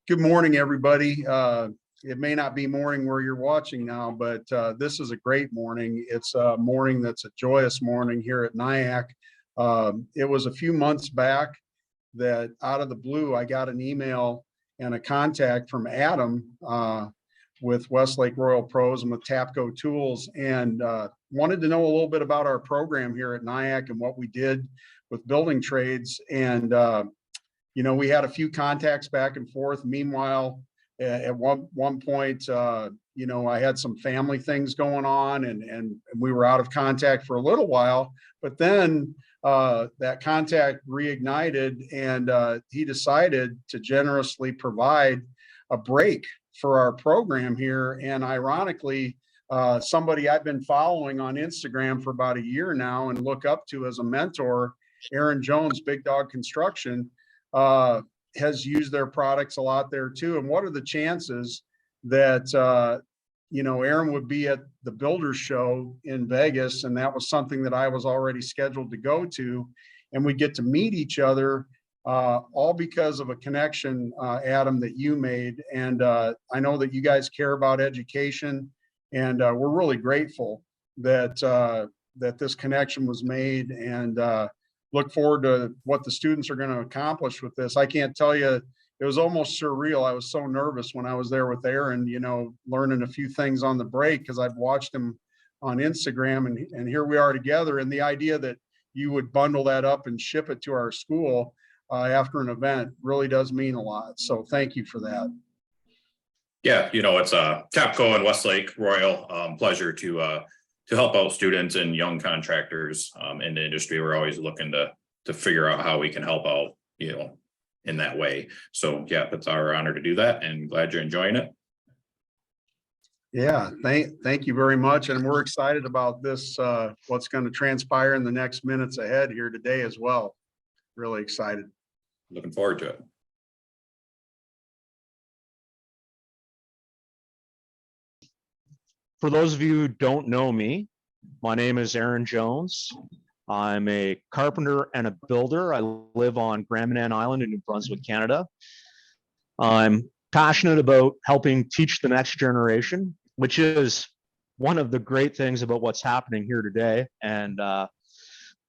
Good morning, everybody. It may not be morning where you're watching now, but this is a great morning. It's a morning that's a joyous morning here at NIACC. It was a few months back that out of the blue, I got an email and a contact from Adam with Westlake Royal PROS and with Tapco Tools, and wanted to know a little bit about our program here at NIACC and what we did with building trades. And you know, we had a few contacts back and forth. Meanwhile, at one point, you know, I had some family things going on, and we were out of contact for a little while. But then that contact reignited, and he decided to generously provide a break for our program here. And ironically, somebody I've been following on Instagram for about a year now and look up to as a mentor, Aron Jones, Big Dog Construction, has used their products a lot there too. And what are the chances that you know, Aron would be at the Builders Show in Vegas, and that was something that I was already scheduled to go to, and we get to meet each other, all because of a connection, Adam, that you made. And I know that you guys care about education, and we're really grateful that that this connection was made, and look forward to what the students are going to accomplish with this. I can't tell you, it was almost surreal. I was so nervous when I was there with Aron, you know, learning a few things on the break because I've watched him on Instagram, and here we are together. And the idea that you would bundle that up and ship it to our school after an event really does mean a lot. So thank you for that. Yeah, you know, it's Tapco and Westlake Royal. Pleasure to help out students and young contractors in the industry. We're always looking to figure out how we can help out, you know, in that way. So yeah, it's our honor to do that, and glad you're enjoying it. Yeah, thank you very much. And we're excited about this, what's going to transpire in the next minutes ahead here today as well. Really excited. Looking forward to it. For those of you who don't know me, my name is Aron Jones. I'm a carpenter and a builder. I live on Grand Manan Island in New Brunswick, Canada. I'm passionate about helping teach the next generation, which is one of the great things about what's happening here today. And I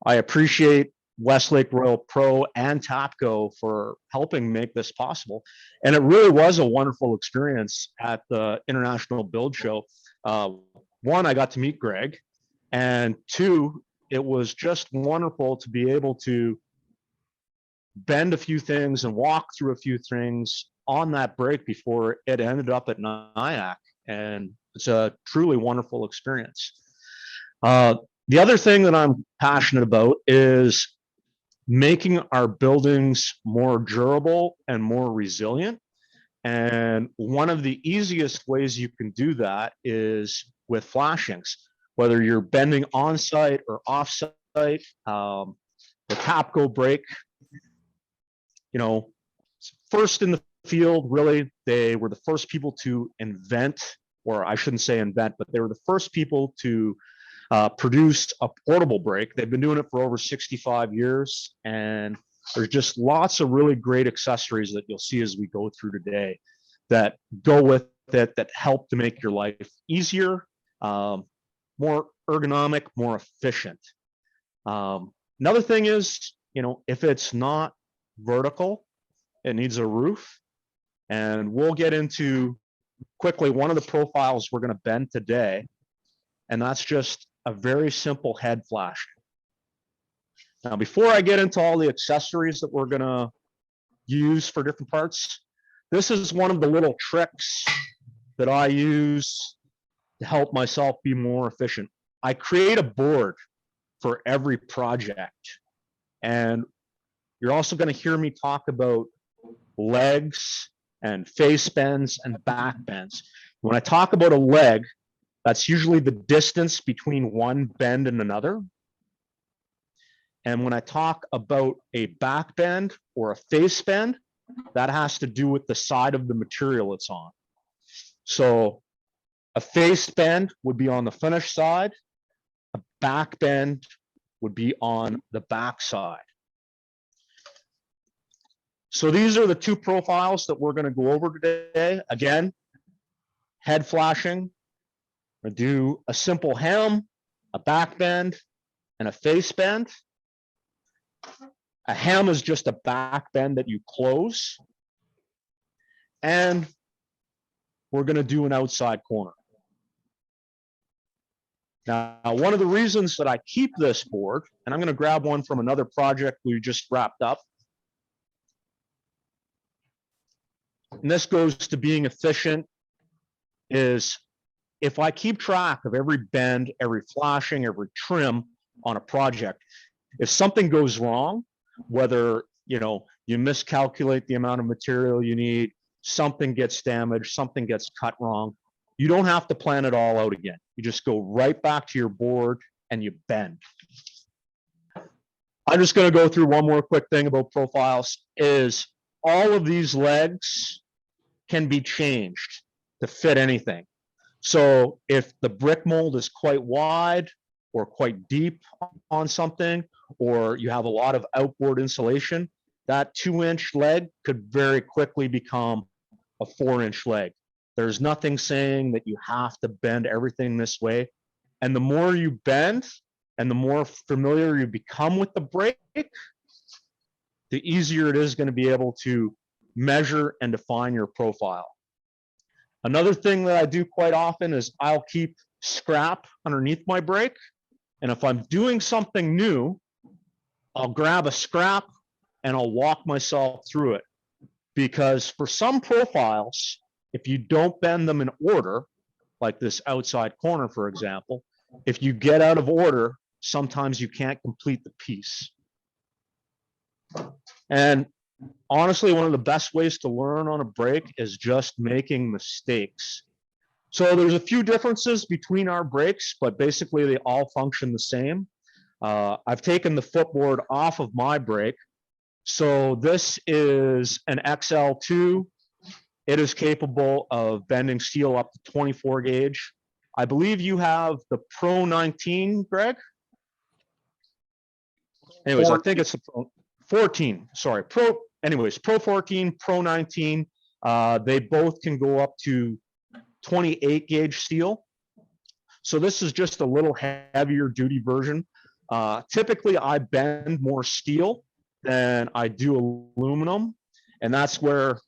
appreciate Westlake Royal Pro and Tapco for helping make this possible. And it really was a wonderful experience at the International Build Show. One, I got to meet Greg, and two, it was just wonderful to be able to bend a few things and walk through a few things on that break before it ended up at NIACC, and it's a truly wonderful experience. The other thing that I'm passionate about is making our buildings more durable and more resilient. And one of the easiest ways you can do that is with flashings, whether you're bending on site or off site. The Tapco brake, you know, first in the field, really, they were the first people to invent, or I shouldn't say invent, but they were the first people to produce a portable brake. They've been doing it for over 65 years, and there's just lots of really great accessories that you'll see as we go through today that go with it, that help to make your life easier, more ergonomic, more efficient. Another thing is, you know, if it's not vertical, it needs a roof. And we'll get into quickly one of the profiles we're going to bend today, and that's just a very simple head flashing. Now, before I get into all the accessories that we're going to use for different parts, this is one of the little tricks that I use to help myself be more efficient. I create a board for every project, and you're also going to hear me talk about legs and face bends and back bends. When I talk about a leg, that's usually the distance between one bend and another. And when I talk about a back bend or a face bend, that has to do with the side of the material it's on. So a face bend would be on the finished side. A back bend would be on the back side. So these are the two profiles that we're going to go over today. Again, head flashing. I do a simple hem, a back bend, and a face bend. A hem is just a back bend that you close. And we're going to do an outside corner. Now, one of the reasons that I keep this board, and I'm going to grab one from another project we just wrapped up, and this goes to being efficient, is if I keep track of every bend, every flashing, every trim on a project, if something goes wrong, whether you miscalculate the amount of material you need, something gets damaged, something gets cut wrong, you don't have to plan it all out again. You just go right back to your board and you bend. I'm just going to go through one more quick thing about profiles is all of these legs can be changed to fit anything. So if the brick mold is quite wide or quite deep on something, or you have a lot of outboard insulation, that 2-inch leg could very quickly become a 4-inch leg. There's nothing saying that you have to bend everything this way. And the more you bend and the more familiar you become with the brake, the easier it is going to be able to measure and define your profile. Another thing that I do quite often is I'll keep scrap underneath my brake. And if I'm doing something new, I'll grab a scrap and I'll walk myself through it. Because for some profiles, if you don't bend them in order, like this outside corner, for example, if you get out of order, sometimes you can't complete the piece. And honestly, one of the best ways to learn on a brake is just making mistakes. So there's a few differences between our brakes, but basically they all function the same. I've taken the footboard off of my brake. So this is an XL2. It is capable of bending steel up to 24 gauge. I believe you have the Pro 19, Greg? Anyways, 14. I think it's the Pro 14, sorry. Pro 14, Pro 19. They both can go up to 28 gauge steel. So this is just a little heavier duty version. Typically, I bend more steel than I do aluminum. And that's where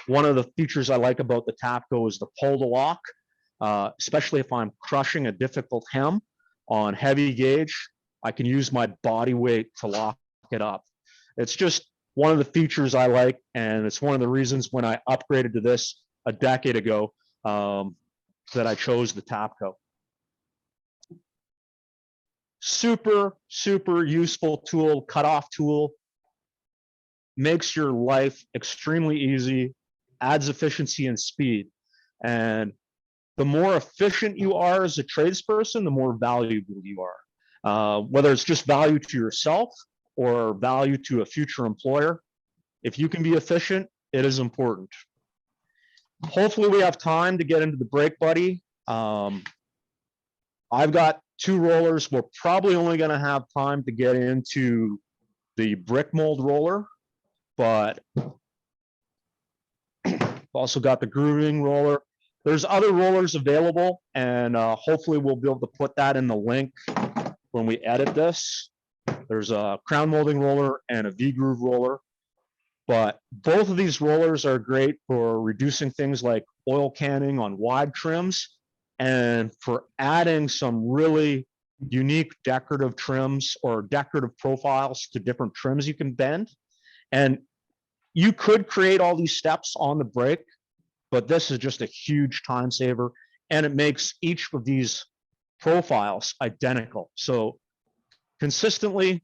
one of the features I like about the Tapco is the pull to lock, especially if I'm crushing a difficult hem on heavy gauge. I can use my body weight to lock it up. It's just one of the features I like, and it's one of the reasons when I upgraded to this a decade ago that I chose the Tapco. Super, super useful tool, cutoff tool. Makes your life extremely easy, adds efficiency and speed. And the more efficient you are as a tradesperson, the more valuable you are. Whether it's just value to yourself or value to a future employer, if you can be efficient, it is important. Hopefully we have time to get into the brake buddy. I've got 2 rollers. We're probably only going to have time to get into the brick mold roller, but also got the grooving roller. There's other rollers available, and hopefully we'll be able to put that in the link when we edit this. There's a crown molding roller and a V-groove roller, but both of these rollers are great for reducing things like oil canning on wide trims and for adding some really unique decorative trims or decorative profiles to different trims you can bend. And you could create all these steps on the brake, but this is just a huge time saver, and it makes each of these profiles identical. So consistently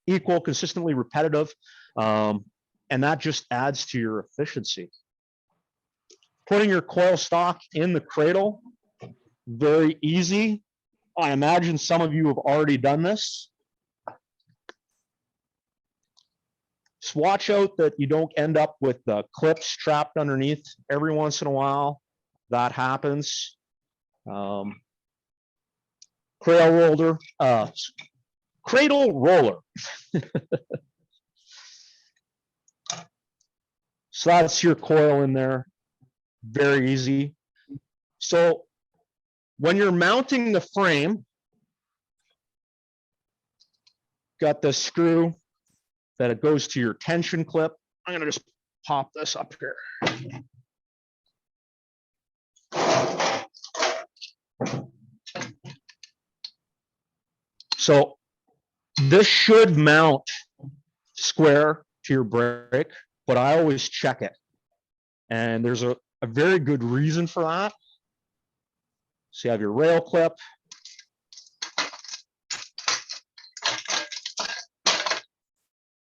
equal, consistently repetitive, and that just adds to your efficiency. Putting your coil stock in the cradle, very easy. I imagine some of you have already done this. Just watch out that you don't end up with the clips trapped underneath. Every once in a while, that happens. Cradle roller. So that's your coil in there. Very easy. So when you're mounting the frame, got the screw that it goes to your tension clip. I'm gonna just pop this up here. So this should mount square to your brake, but I always check it. And there's a very good reason for that. So you have your rail clip.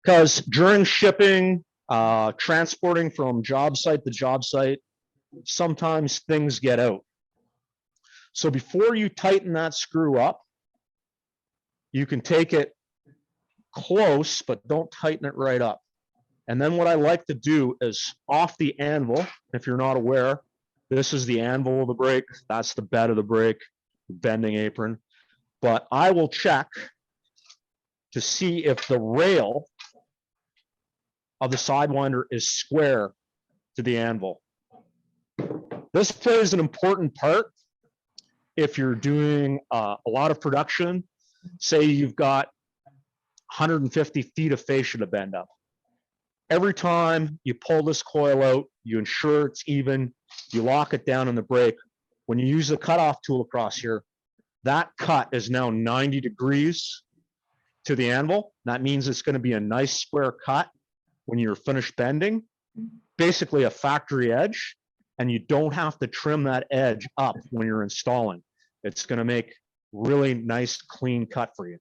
Because during shipping, transporting from job site to job site, sometimes things get out. So before you tighten that screw up, you can take it close, but don't tighten it right up. And then what I like to do is off the anvil, if you're not aware, this is the anvil of the brake, that's the bed of the brake, the bending apron. But I will check to see if the rail of the Sidewinder is square to the anvil. This plays an important part if you're doing a lot of production. Say you've got 150 feet of fascia to bend up. Every time you pull this coil out, you ensure it's even, you lock it down in the brake. When you use the cutoff tool across here, that cut is now 90 degrees to the anvil. That means it's going to be a nice square cut when you're finished bending, basically a factory edge, and you don't have to trim that edge up when you're installing. It's going to make really nice, clean cut for you.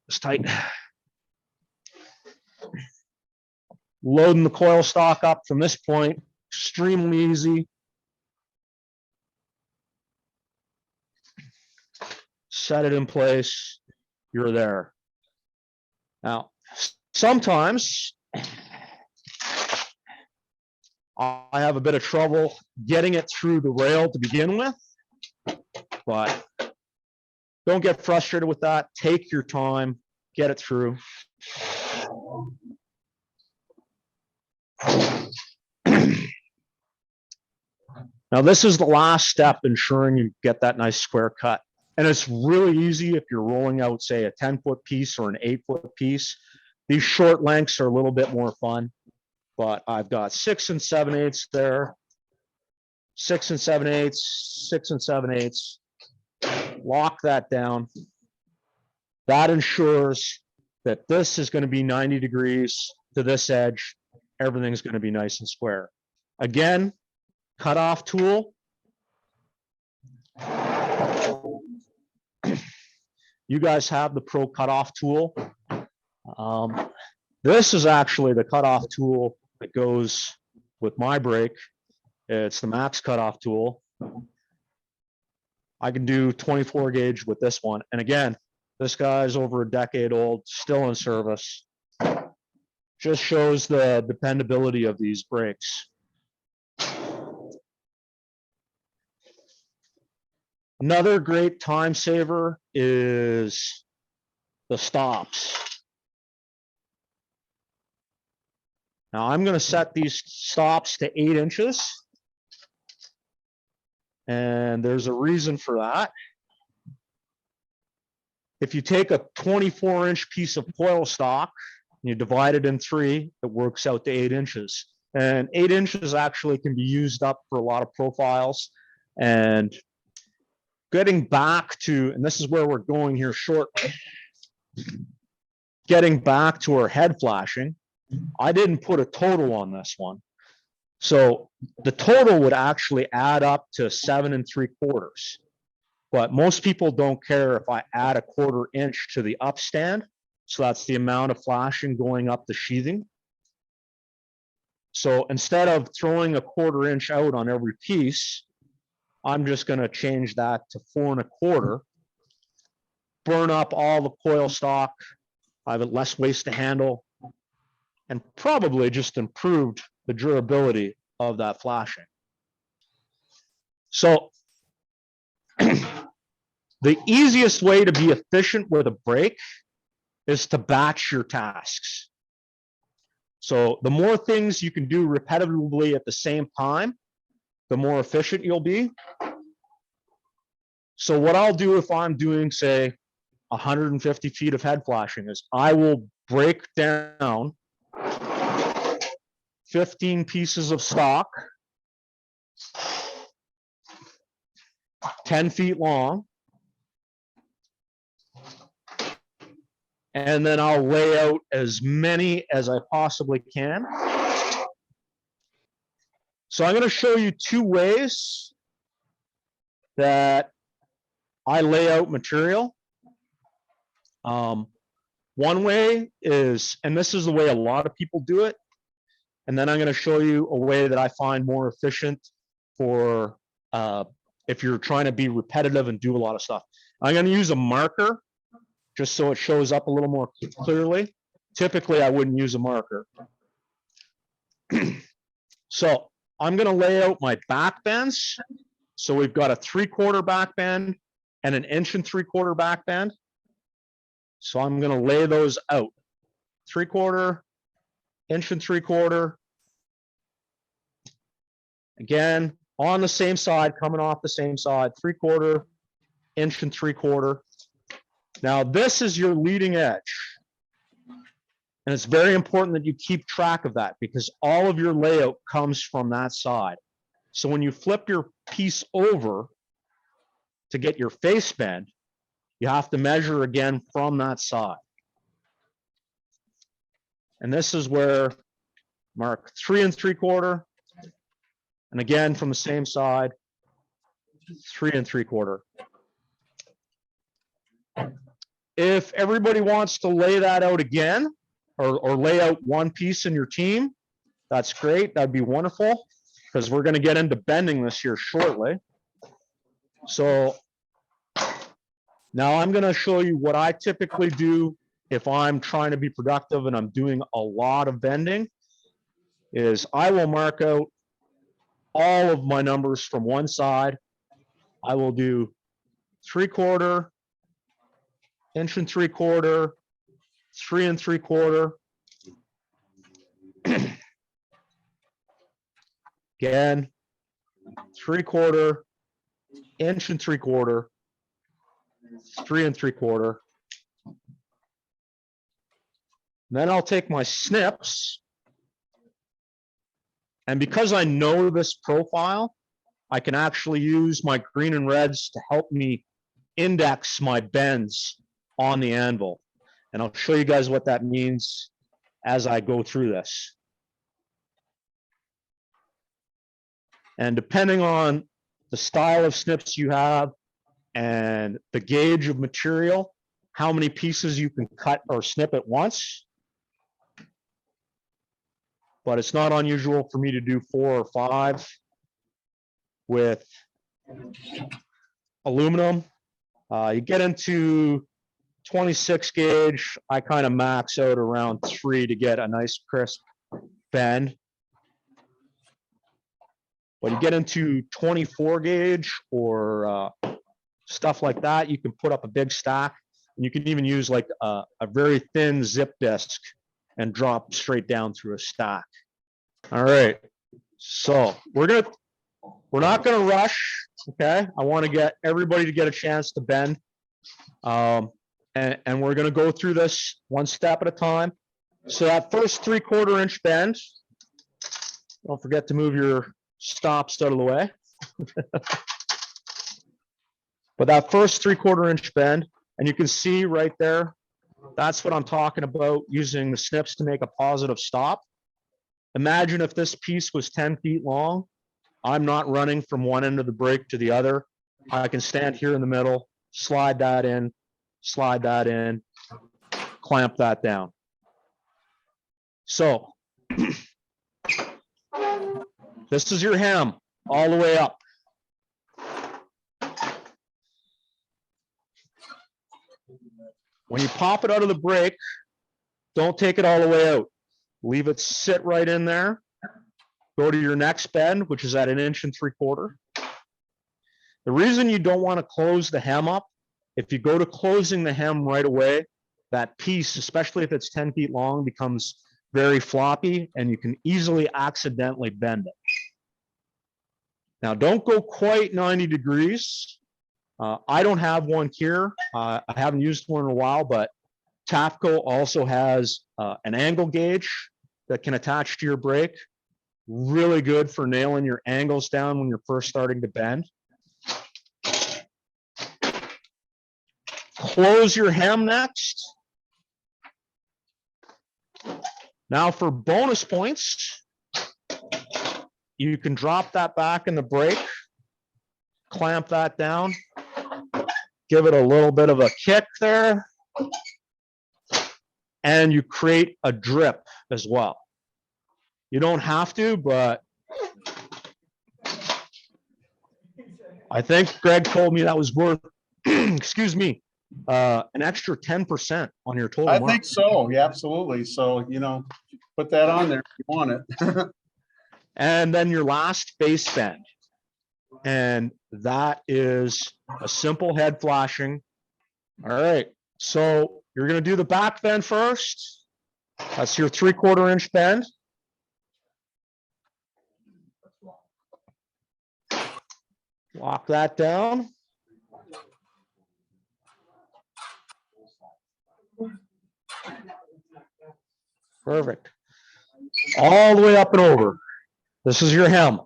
It's tight. Loading the coil stock up from this point, extremely easy. Set it in place, you're there. Now, sometimes I have a bit of trouble getting it through the rail to begin with, but don't get frustrated with that. Take your time, get it through. Now, this is the last step, ensuring you get that nice square cut. And it's really easy if you're rolling out, say, a 10-foot piece or an 8-foot piece. These short lengths are a little bit more fun, but I've got 6 7/8 there, 6 7/8, 6 7/8. Lock that down. That ensures that this is going to be 90 degrees to this edge. Everything's going to be nice and square. Again, cutoff tool. You guys have the Pro cutoff tool. This is actually the cutoff tool that goes with my brake. It's the Max cutoff tool. I can do 24 gauge with this one. And again, this guy's over a decade old, still in service. Just shows the dependability of these brakes. Another great time saver is the stops. Now I'm going to set these stops to 8 inches. And there's a reason for that. If you take a 24-inch piece of coil stock and you divide it in 3, it works out to 8 inches. And 8 inches actually can be used up for a lot of profiles. And getting back to, and this is where we're going here shortly, getting back to our head flashing, I didn't put a total on this one. So the total would actually add up to 7 3/4. But most people don't care if I add a 1/4 inch to the upstand. So that's the amount of flashing going up the sheathing. So instead of throwing a 1/4 inch out on every piece, I'm just going to change that to 4 1/4. Burn up all the coil stock. I have less waste to handle, and probably just improved the durability of that flashing. So the easiest way to be efficient with a brake is to batch your tasks. So the more things you can do repetitively at the same time, the more efficient you'll be. So what I'll do if I'm doing, say, 150 feet of head flashing is I will break down 15 pieces of stock, 10 feet long, and then I'll lay out as many as I possibly can. So I'm going to show you two ways that I lay out material. One way is, and this is the way a lot of people do it, and then I'm going to show you a way that I find more efficient for if you're trying to be repetitive and do a lot of stuff. I'm going to use a marker just so it shows up a little more clearly. Typically, I wouldn't use a marker. So I'm going to lay out my back bends. So we've got a 3/4 back bend and an 1 3/4 back bend. So I'm going to lay those out. 3/4, 1 3/4. Again, on the same side, coming off the same side, 3/4, 1 3/4. Now this is your leading edge. And it's very important that you keep track of that because all of your layout comes from that side. So when you flip your piece over to get your face bend, you have to measure again from that side. And this is where mark 3 3/4. And again, from the same side, 3 3/4. If everybody wants to lay that out again, or lay out one piece in your team, that's great. That'd be wonderful, because we're going to get into bending this here shortly. So now I'm going to show you what I typically do if I'm trying to be productive and I'm doing a lot of bending, is I will mark out all of my numbers from one side. I will do 3/4, 1 3/4, 3 3/4. Again, 3/4, 1 3/4, 3 3/4. Then I'll take my snips, and because I know this profile, I can actually use my green and reds to help me index my bends on the anvil. And I'll show you guys what that means as I go through this. And depending on the style of snips you have and the gauge of material, how many pieces you can cut or snip at once. But it's not unusual for me to do 4 or 5 with aluminum. You get into 26 gauge, I kind of max out around 3 to get a nice crisp bend. When you get into 24 gauge or stuff like that, you can put up a big stack, and you can even use like a very thin zip disc and drop straight down through a stack. All right, so we're not gonna rush, okay? I want to get everybody to get a chance to bend, and we're gonna go through this one step at a time. So that first 3/4 inch bend, don't forget to move your stops out of the way. But that first 3/4 inch bend, and you can see right there, that's what I'm talking about, using the snips to make a positive stop. Imagine if this piece was 10 feet long. I'm not running from one end of the break to the other. I can stand here in the middle, slide that in, clamp that down. So this is your hem all the way up. When you pop it out of the break, don't take it all the way out. Leave it sit right in there. Go to your next bend, which is at 1 3/4. The reason you don't want to close the hem up, if you go to closing the hem right away, that piece, especially if it's 10 feet long, becomes very floppy, and you can easily accidentally bend it. Now, don't go quite 90 degrees. I don't have one here. I haven't used one in a while, but Tapco also has an angle gauge that can attach to your brake. Really good for nailing your angles down when you're first starting to bend. Close your hem next. Now for bonus points, you can drop that back in the brake, clamp that down, give it a little bit of a kick there, and you create a drip as well. You don't have to, but I think Greg told me that was worth, excuse me, an extra 10% on your total I mark. think so. Yeah, absolutely. So, you know, put that on there if you want it. And then your last face bend. And that is a simple head flashing. All right. So you're going to do the back bend first. That's your 3/4 inch bend. Lock that down. Perfect. All the way up and over. This is your hem.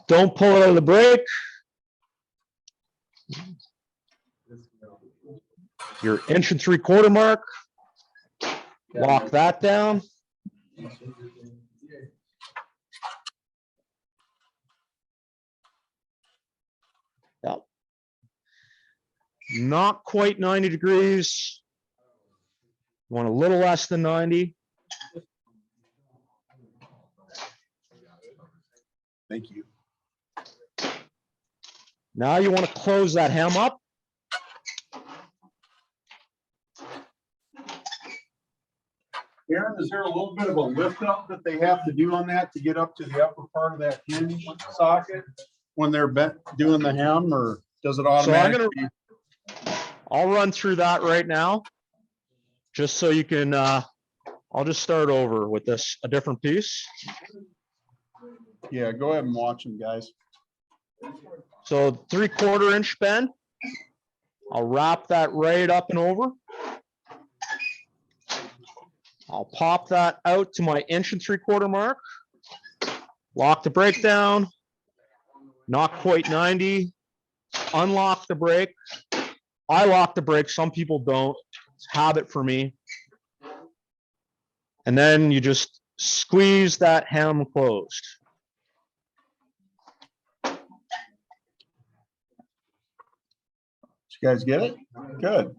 Don't pull it out of the brake. Your 1 3/4 inch mark. Lock that down. Yep. Not quite 90 degrees. You want a little less than 90. Thank you. Now you want to close that hem up. Aaron, is there a little bit of a lift up that they have to do on that to get up to the upper part of that hinge socket when they're doing the hem, or does it automatically? I'll run through that right now, just so you can, I'll just start over with this, a different piece. Yeah, go ahead and watch them, guys. So 3/4 inch bend. I'll wrap that right up and over. I'll pop that out to my 1 3/4 inch mark. Lock the brake down. Not quite 90. Unlock the brake. I lock the brake. Some people don't. It's habit for me. And then you just squeeze that hem closed. Did you guys get it? Good.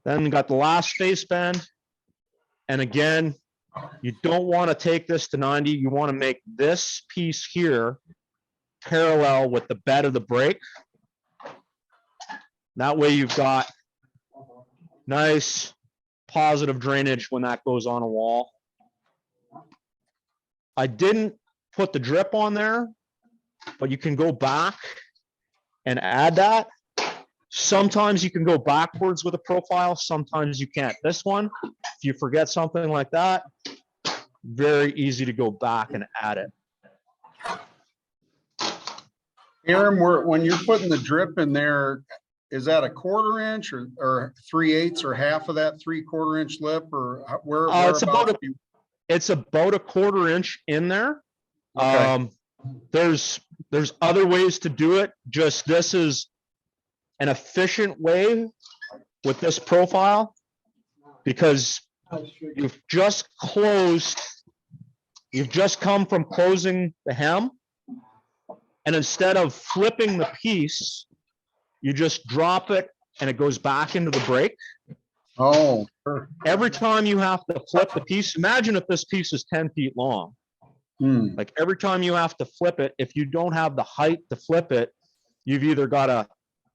Then you got the last face bend. And again, you don't want to take this to 90. You want to make this piece here parallel with the bed of the brake. That way you've got nice positive drainage when that goes on a wall. I didn't put the drip on there, but you can go back and add that. Sometimes you can go backwards with a profile, sometimes you can't. This one, if you forget something like that, very easy to go back and add it. Aaron, when you're putting the drip in there, is that a 1/4 inch or 3/8 or half of that 3/4 inch lip, or where? It's about a 1/4 inch in there. Okay. There's other ways to do it. Just this is an efficient way with this profile because you've just come from closing the hem, and instead of flipping the piece, you just drop it and it goes back into the brake. Oh, sure. Every time you have to flip the piece, imagine if this piece is 10 feet long. Like every time you have to flip it, if you don't have the height to flip it, you've either got to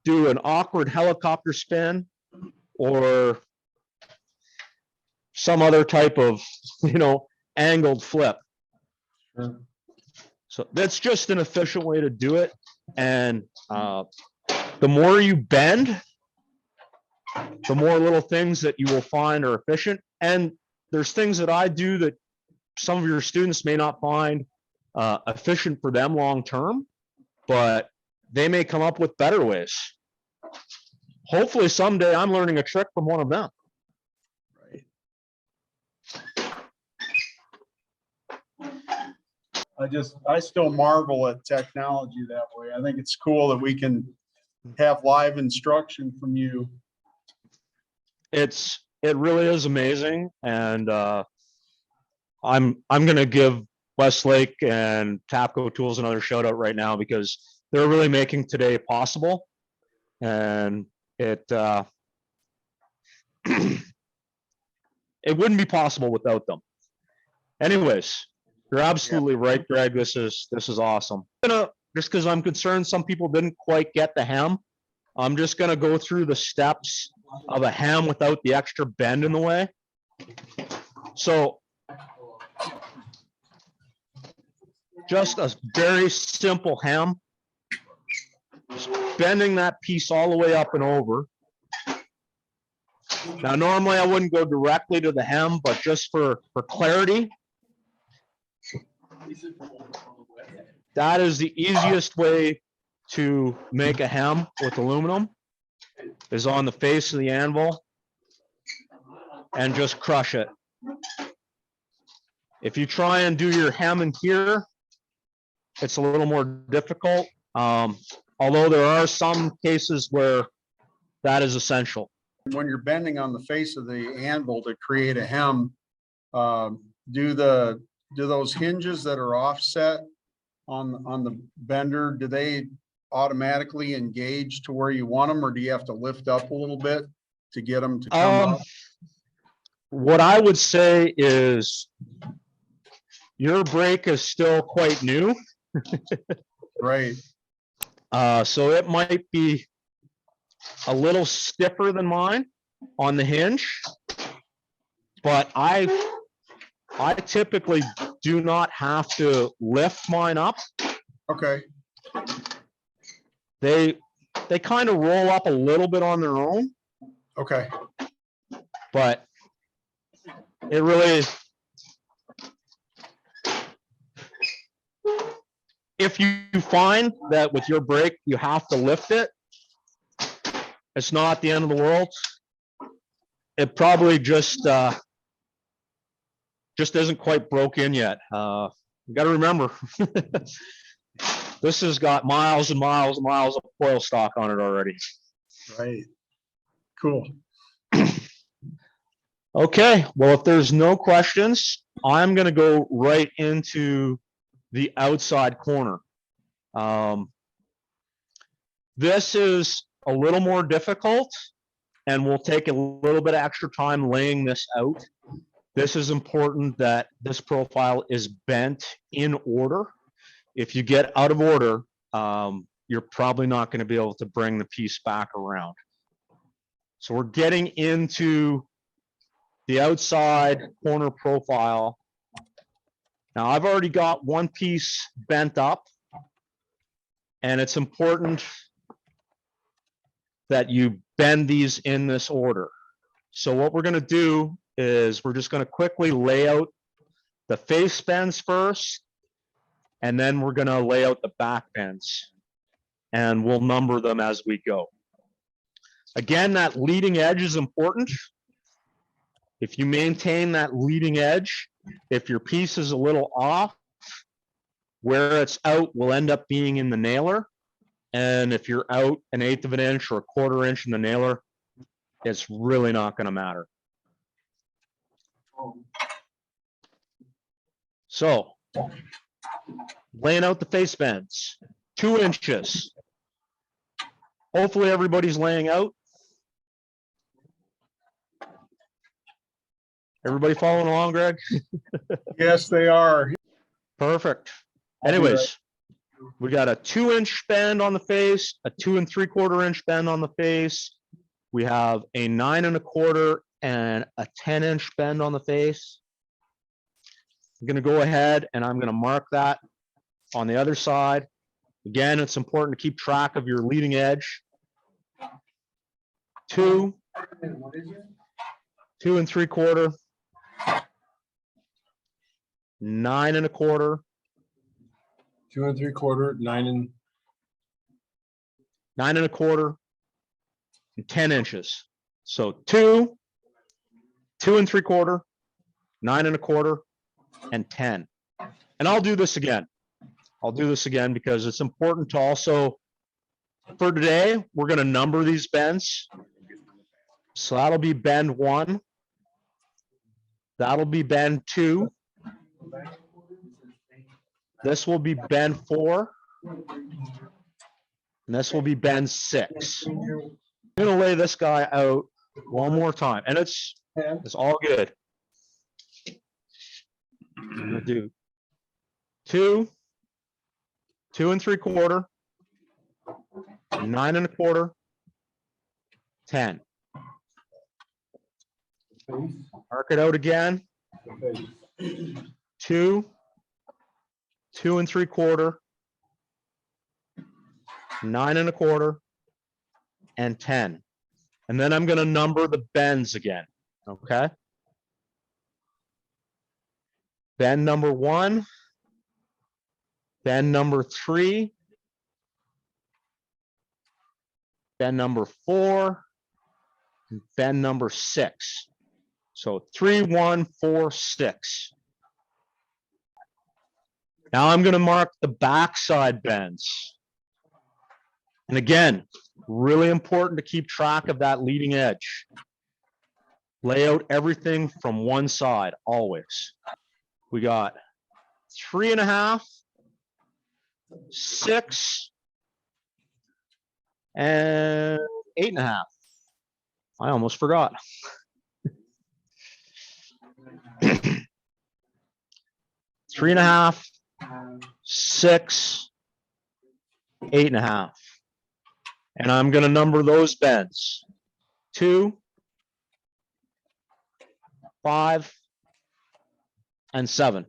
do an awkward helicopter spin, or some other type of, angled flip. Sure. So that's just an efficient way to do it. And the more you bend, the more little things that you will find are efficient. And there's things that I do that some of your students may not find efficient for them long term, but they may come up with better ways. Hopefully someday I'm learning a trick from one of them. I still marvel at technology that way. I think it's cool that we can have live instruction from you. It really is amazing. And I'm going to give Westlake and Tapco Tools another shout out right now, because they're really making today possible. And it it wouldn't be possible without them. Anyways, you're absolutely right, Greg. This is awesome. Just because I'm concerned some people didn't quite get the hem, I'm just gonna go through the steps of a hem without the extra bend in the way. So just a very simple hem, just bending that piece all the way up and over. Now, normally I wouldn't go directly to the hem, but just for clarity, that is the easiest way to make a hem with aluminum, is on the face of the anvil and just crush it. If you try and do your hem in here, it's a little more difficult, although there are some cases where that is essential. When you're bending on the face of the anvil to create a hem, do those hinges that are offset on the bender, do they automatically engage to where you want them, or do you have to lift up a little bit to get them to come up? What I would say is your brake is still quite new. Right. So it might be a little stiffer than mine on the hinge, but I typically do not have to lift mine up. Okay. They kind of roll up a little bit on their own. Okay. But it really is. If you find that with your brake you have to lift it, it's not the end of the world. It probably just isn't quite broke in yet. You got to remember, this has got miles and miles and miles of coil stock on it already. Right. Cool. Okay, well, if there's no questions, I'm going to go right into the outside corner. This is a little more difficult, and we'll take a little bit of extra time laying this out. This is important that this profile is bent in order. If you get out of order, you're probably not going to be able to bring the piece back around. So we're getting into the outside corner profile. Now, I've already got one piece bent up, and it's important that you bend these in this order. So what we're going to do is we're just going to quickly lay out the face bends first, and then we're going to lay out the back bends, and we'll number them as we go. Again, that leading edge is important. If you maintain that leading edge, if your piece is a little off, where it's out will end up being in the nailer. And if you're out 1/8 of an inch or 1/4 inch in the nailer, it's really not going to matter. So, laying out the face bends, 2 inches. Hopefully everybody's laying out. Everybody following along, Greg? Yes, they are. Perfect. Anyways, we got a 2 inch bend on the face, a 2 3/4 inch bend on the face. We have a 9 1/4 and a 10-inch bend on the face. I'm going to go ahead and I'm going to mark that on the other side. Again, it's important to keep track of your leading edge. 2, 2 3/4, 9 1/4, 2 3/4, 9 1/4, and 10 inches. So 2, 2 3/4, 9 1/4, and 10. And I'll do this again. I'll do this again because it's important to also, for today, we're going to number these bends. So that'll be bend 1. That'll be bend 2. This will be bend 4. And this will be bend 6. I'm going to lay this guy out one more time. And it's all good. I'm going to do 2, 2 3/4, 9 1/4, 10. Mark it out again. 2, 2 3/4, 9 1/4, and 10. And then I'm going to number the bends again. Okay. Bend number 1, bend number 3, bend number 4, and bend number 6. So 3, 1, 4, 6. Now I'm going to mark the backside bends. And again, really important to keep track of that leading edge. Lay out everything from one side, always. We got 3 1/2, 6, and 8 1/2. I almost forgot. 3 1/2, 6, 8 1/2. And I'm going to number those bends. 2, 5, and 7.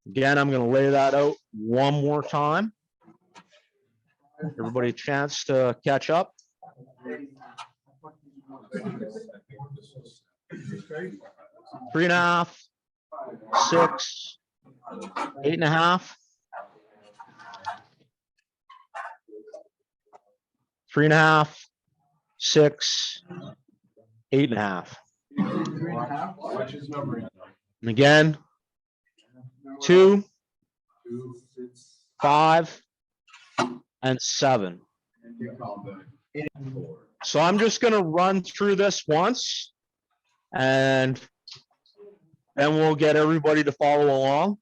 Again, I'm going to lay that out one more time. Everybody a chance to catch up. 3 1/2, 6, 8 1/2, 3 1/2, 6, 8 1/2. And again, 2, 5, and 7. So I'm just going to run through this once, and then we'll get everybody to follow along.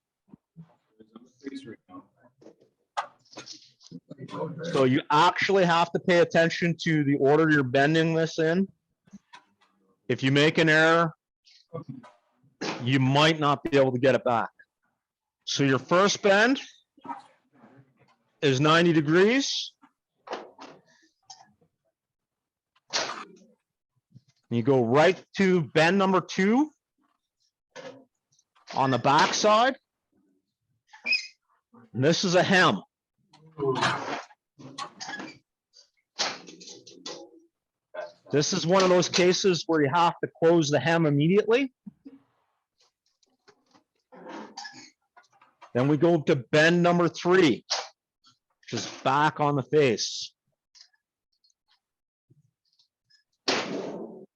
So you actually have to pay attention to the order you're bending this in. If you make an error, you might not be able to get it back. So your first bend is 90 degrees. You go right to bend number 2 on the back side. And this is a hem. This is one of those cases where you have to close the hem immediately. Then we go to bend number 3, which is back on the face.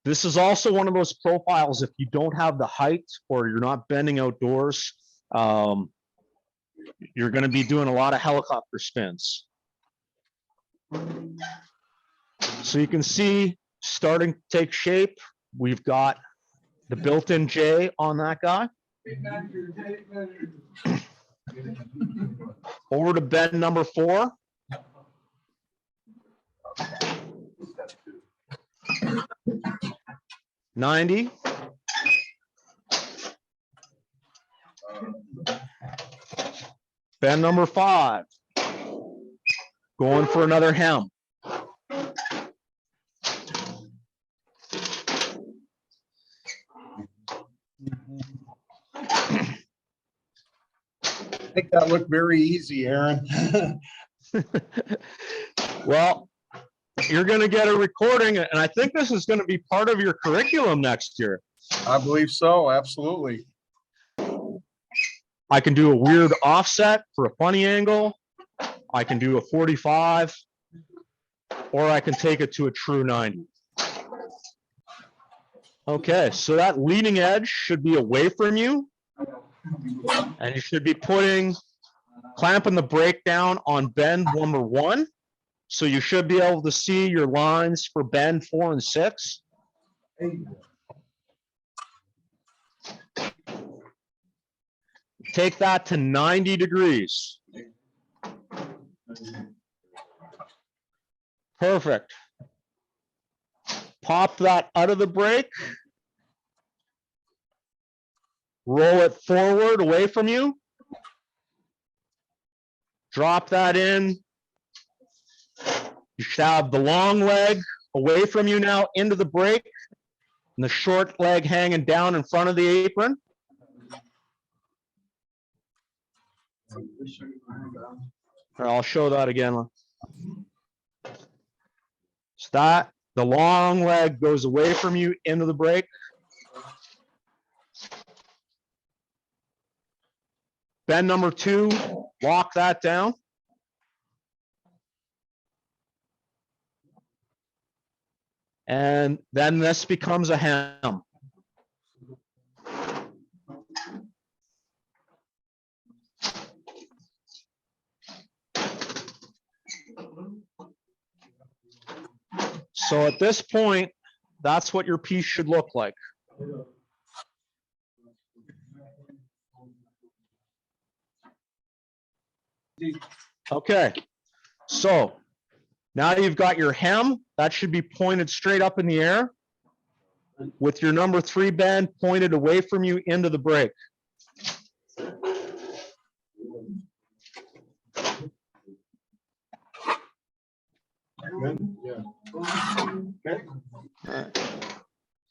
This is also one of those profiles, if you don't have the height or you're not bending outdoors, you're going to be doing a lot of helicopter spins. So you can see starting to take shape. We've got the built-in J on that guy. Over to bend number 4. $90. Bend number 5. Going for another hem. Make that look very easy, Aaron. Well, you're going to get a recording, and I think this is going to be part of your curriculum next year. I believe so, absolutely. I can do a weird offset for a funny angle. I can do a 45, or I can take it to a true 90. Okay, so that leading edge should be away from you, and you should be clamping the brake down on bend number 1. So you should be able to see your lines for bend 4 and 6. Take that to 90 degrees. Perfect. Pop that out of the brake. Roll it forward away from you. Drop that in. You should have the long leg away from you now into the brake, and the short leg hanging down in front of the apron. I'll show that again. So that the long leg goes away from you into the brake. Bend number 2, lock that down. And then this becomes a hem. So at this point, that's what your piece should look like. Okay, so now you've got your hem. That should be pointed straight up in the air with your number 3 bend pointed away from you into the brake.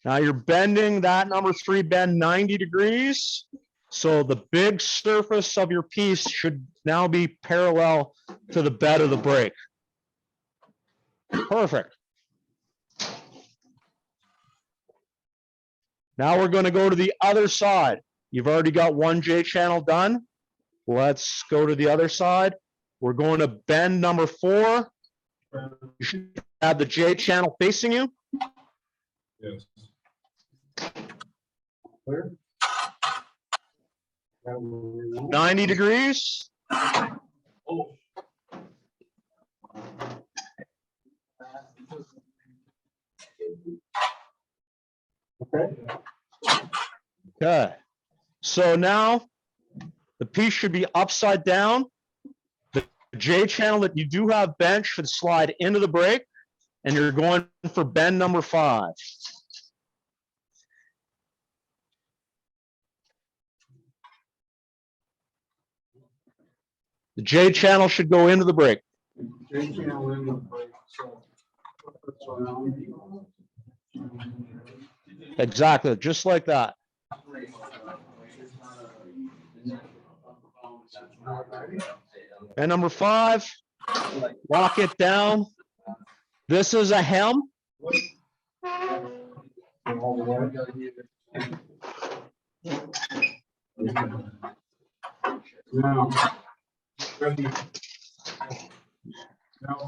Now you're bending that number 3 bend 90 degrees. So the big surface of your piece should now be parallel to the bed of the brake. Perfect. Now we're going to go to the other side. You've already got one J channel done. Let's go to the other side. We're going to bend number 4. You should have the J channel facing you. Yes. Clear? 90 degrees. Okay. So now the piece should be upside down. The J channel that you do have bent should slide into the brake, and you're going for bend number 5. The J channel should go into the brake. Exactly, just like that. And number 5, lock it down. This is a hem.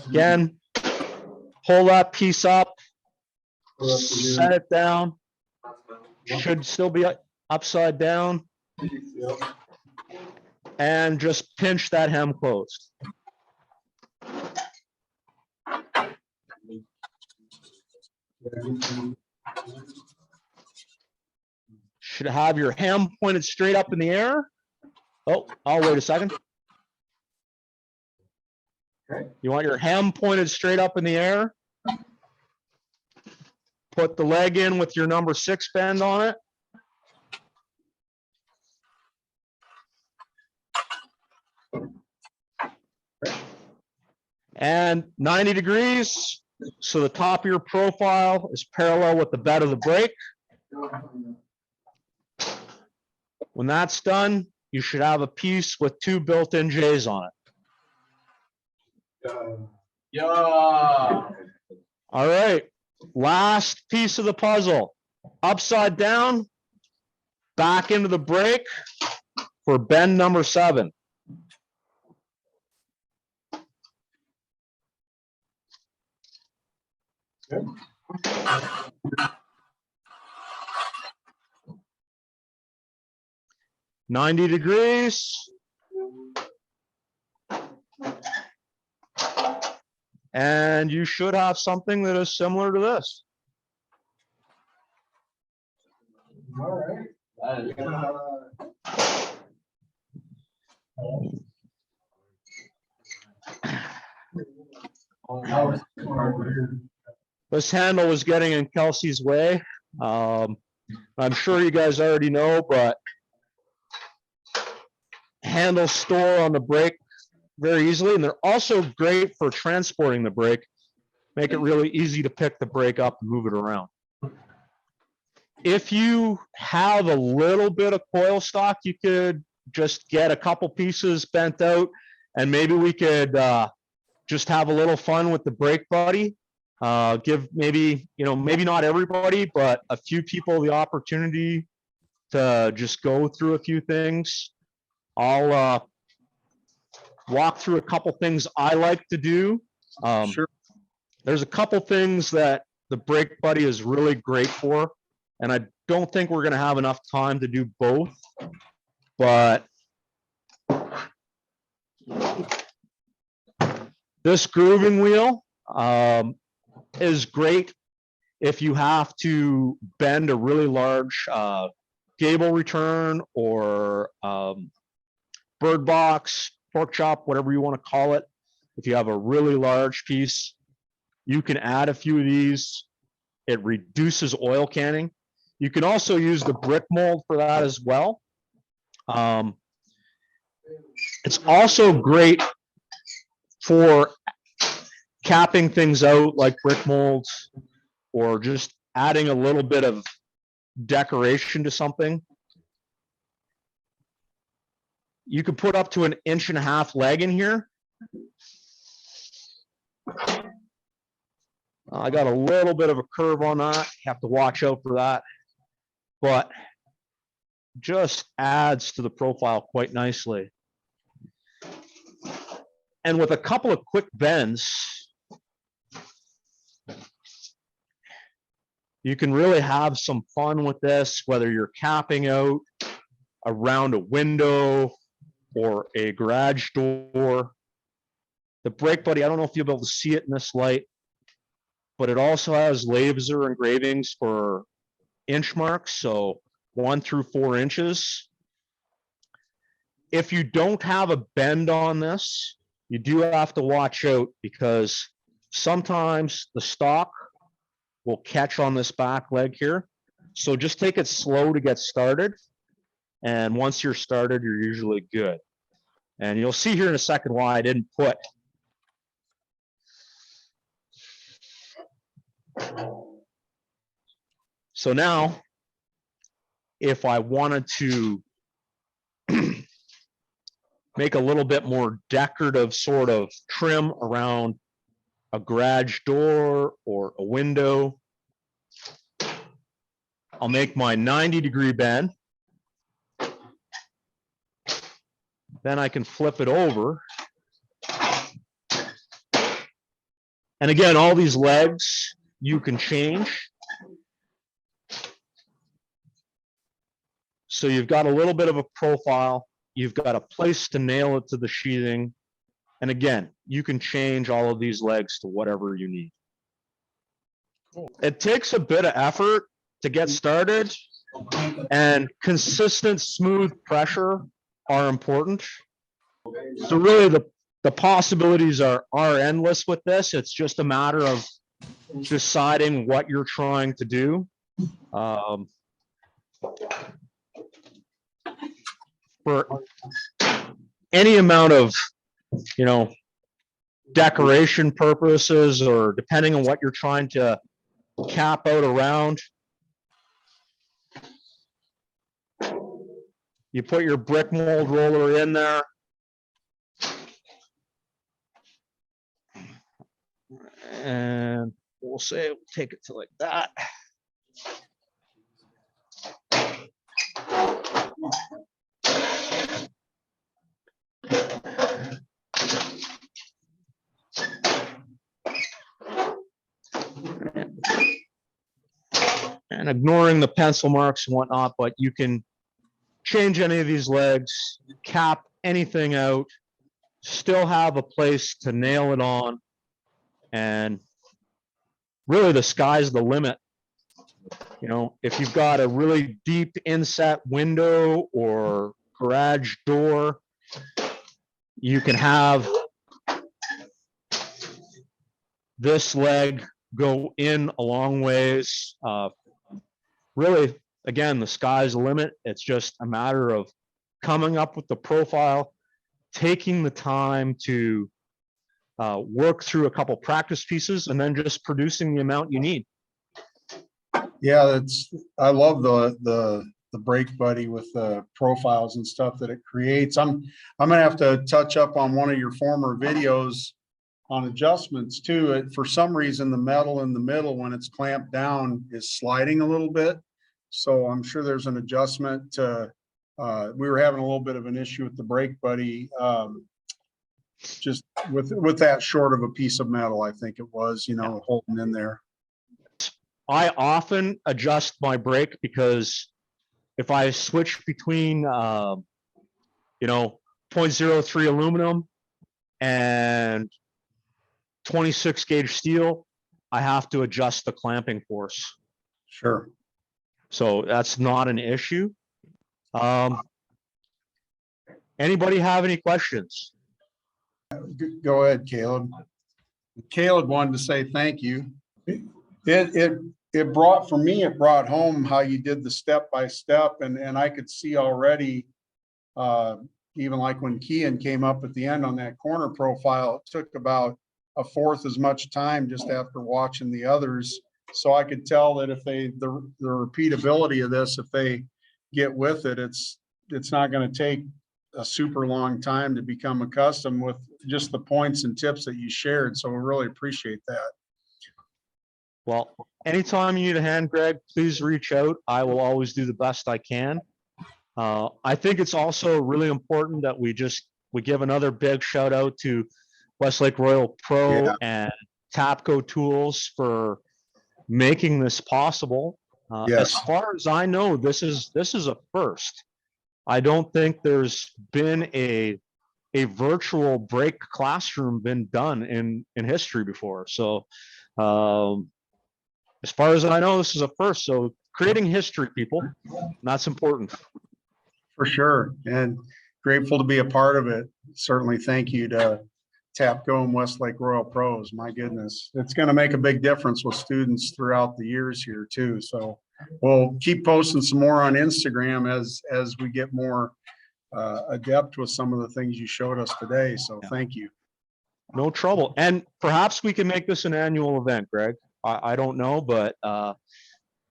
Again, pull that piece up, set it down. Should still be upside down. And just pinch that hem closed. Should have your hem pointed straight up in the air. Oh, I'll wait a second. You want your hem pointed straight up in the air. Put the leg in with your number 6 bend on it. And 90 degrees, so the top of your profile is parallel with the bed of the brake. When that's done, you should have a piece with 2 built-in J's on it. Yeah. All right, last piece of the puzzle. Upside down, back into the brake for bend number 7. Okay. 90 degrees. And you should have something that is similar to this. All right. This handle was getting in Kelsey's way. I'm sure you guys already know, but handles store on the brake very easily, and they're also great for transporting the brake. Make it really easy to pick the brake up and move it around. If you have a little bit of coil stock, you could just get a couple pieces bent out, and maybe we could just have a little fun with the brake buddy. Give maybe not everybody, but a few people the opportunity to just go through a few things. I'll walk through a couple things I like to do. Sure. There's a couple things that the brake buddy is really great for, and I don't think we're going to have enough time to do both, but this grooving wheel is great if you have to bend a really large gable return or bird box, pork chop, whatever you want to call it. If you have a really large piece, you can add a few of these. It reduces oil canning. You can also use the brick mold for that as well. It's also great for capping things out like brick molds, or just adding a little bit of decoration to something. You can put up to 1.5 inch leg in here. I got a little bit of a curve on that. Have to watch out for that, but just adds to the profile quite nicely. And with a couple of quick bends, you can really have some fun with this, whether you're capping out around a window or a garage door. The brake buddy, I don't know if you'll be able to see it in this light, but it also has laser engravings for inch marks, so 1 through 4 inches. If you don't have a bend on this, you do have to watch out, because sometimes the stock will catch on this back leg here. So just take it slow to get started. And once you're started, you're usually good. And you'll see here in a second why I didn't put So now, if I wanted to make a little bit more decorative sort of trim around a garage door or a window, I'll make my 90-degree bend. Then I can flip it over. And again, all these legs you can change. So you've got a little bit of a profile. You've got a place to nail it to the sheathing. And again, you can change all of these legs to whatever you need. It takes a bit of effort to get started, and consistent, smooth pressure are important. So really the possibilities are endless with this. It's just a matter of deciding what you're trying to do. For any amount of, decoration purposes, or depending on what you're trying to cap out around. You put your brick mold roller in there. And we'll say, we'll take it to like that. And ignoring the pencil marks and whatnot, but you can change any of these legs, cap anything out, still have a place to nail it on. And really the sky's the limit. You know, if you've got a really deep inset window or garage door, you can have this leg go in a long ways. Really, again, the sky's the limit. It's just a matter of coming up with the profile, taking the time to work through a couple practice pieces, and then just producing the amount you need. Yeah, I love the Brake Buddy with the profiles and stuff that it creates. I'm gonna have to touch up on one of your former videos on adjustments too. For some reason, the metal in the middle, when it's clamped down, is sliding a little bit. So I'm sure there's an adjustment to, we were having a little bit of an issue with the Brake Buddy, just with that short of a piece of metal, I think it was, you know, holding in there. I often adjust my brake because if I switch between, you know, 0.03 aluminum and 26 gauge steel, I have to adjust the clamping force. Sure. So that's not an issue. Anybody have any questions? Go ahead, Caleb. Caleb wanted to say thank you. It brought, for me, it brought home how you did the step by step, and I could see already, even like when Kian came up at the end on that corner profile, it took about a fourth as much time just after watching the others. So I could tell that if the repeatability of this, if they get with it, it's not going to take a super long time to become accustomed with just the points and tips that you shared. So we really appreciate that. Well, anytime you need a hand, Greg, please reach out. I will always do the best I can. I think it's also really important that we give another big shout out to Westlake Royal Pro and Tapco Tools for making this possible. As far as I know, this is a first. I don't think there's been a virtual brake classroom been done in history before. So as far as I know, this is a first. So creating history, people, that's important. For sure, and grateful to be a part of it. Certainly thank you to Tapco and Westlake Royal Pros. My goodness, it's going to make a big difference with students throughout the years here too. So we'll keep posting some more on Instagram as we get more adept with some of the things you showed us today. So thank you. No trouble. And perhaps we can make this an annual event, Greg. I don't know, but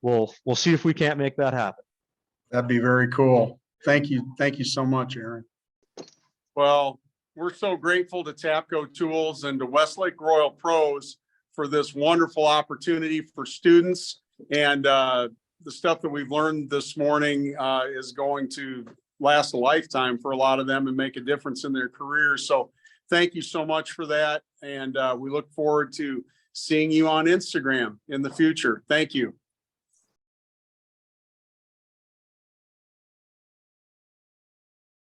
we'll see if we can't make that happen. That'd be very cool. Thank you. Thank you so much, Aaron. Well, we're so grateful to Tapco Tools and to Westlake Royal Pros for this wonderful opportunity for students. And the stuff that we've learned this morning is going to last a lifetime for a lot of them and make a difference in their careers. So thank you so much for that. And we look forward to seeing you on Instagram in the future. Thank you.